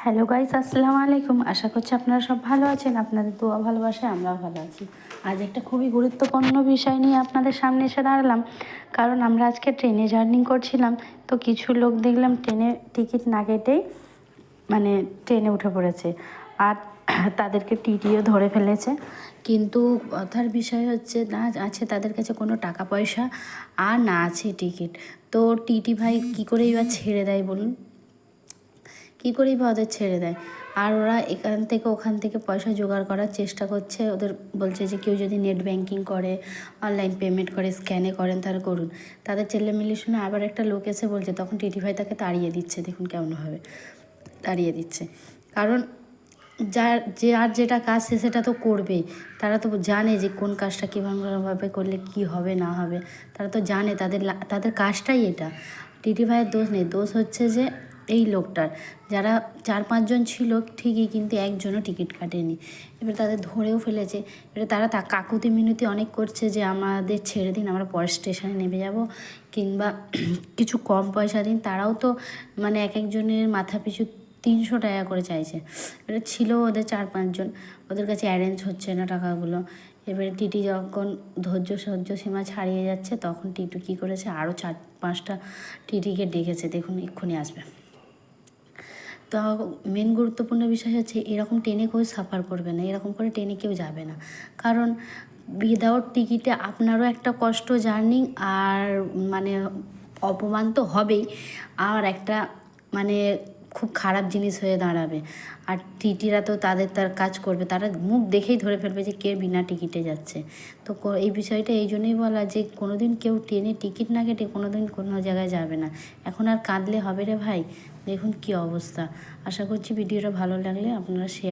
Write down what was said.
Hello guys, আসসালামু আলাইকুম। আশা করছি আপনারা সব ভালো আছেন। আপনাদের দোয়া ভালোবাসায় আমরাও ভালো আছি। আজ একটা খুবই গুরুত্বপূর্ণ বিষয় নিয়ে আপনাদের সামনে এসে দাঁড়ালাম। কারণ আমরা আজকে ট্রেনে জার্নি করছিলাম, তো কিছু লোক দেখলাম ট্রেনে টিকিট না কেটেই ট্রেনে উঠে পড়েছে, আর তাদেরকে টিটিও ধরে ফেলেছে। কিন্তু কথার বিষয় হচ্ছে, না আছে তাদের কাছে কোনো টাকা পয়সা, আর না আছে টিকিট। তো টিটি ভাই কী করেই বা ছেড়ে দেয় বলুন? কী করেই বা ওদের ছেড়ে দেয়? আর ওরা এখান থেকে ওখান থেকে পয়সা জোগাড় করার চেষ্টা করছে। ওদের বলছে যে কেউ যদি নেট ব্যাঙ্কিং করে, অনলাইন পেমেন্ট করে, স্ক্যানে করেন তাহলে করুন। তাদের চেল্লামিল্লি শুনে আবার একটা লোক এসে বলছে, তখন টিটি ভাই তাকে তাড়িয়ে দিচ্ছে। দেখুন কেমনভাবে তাড়িয়ে দিচ্ছে। কারণ আর যেটা কাজ সে সেটা তো করবেই। তারা তো জানে যে কোন কাজটা কীভাবে করলে কী হবে না হবে। তারা তো জানে, তাদের কাজটাই এটা। টিটি ভাইয়ের দোষ নেই, দোষ হচ্ছে যে এই লোকটার। যারা 4-5 জন ছিল ঠিকই, কিন্তু একজনও টিকিট কাটেনি। এবার তাদের ধরেও ফেলেছে। এবার তারা কাকুতি মিনতি অনেক করছে যে আমাদের ছেড়ে দিন, আমরা পরের স্টেশনে নেমে যাব, কিংবা কিছু কম পয়সা দিন। তারাও তো এক একজনের মাথা পিছু 300 টাকা করে চাইছে। এটা ছিল ওদের 4-5 জন, ওদের কাছে অ্যারেঞ্জ হচ্ছে না টাকাগুলো। এবারে টিটি যখন সহ্য সীমা ছাড়িয়ে যাচ্ছে, তখন টিটু কী করেছে, আরও 4-5টা টিটিকে ডেকেছে। দেখুন এক্ষুনি আসবে। তো মেন গুরুত্বপূর্ণ বিষয় হচ্ছে, এরকম ট্রেনে কেউ সাফার করবে না, এরকম করে ট্রেনে কেউ যাবে না। কারণ উইদাউট টিকিটে আপনারও একটা কষ্ট জার্নি, আর অপমান তো হবেই, আর একটা খুব খারাপ জিনিস হয়ে দাঁড়াবে। আর টিটিরা তো তার কাজ করবে, তারা মুখ দেখেই ধরে ফেলবে যে কে বিনা টিকিটে যাচ্ছে। তো এই বিষয়টা এই জন্যই বলা যে কোনো দিন কেউ ট্রেনে টিকিট না কেটে কোনো দিন কোনো জায়গায় যাবে না। এখন আর কাঁদলে হবে রে ভাই। দেখুন কী অবস্থা। আশা করছি ভিডিওটা ভালো লাগলে আপনারা শেয়ার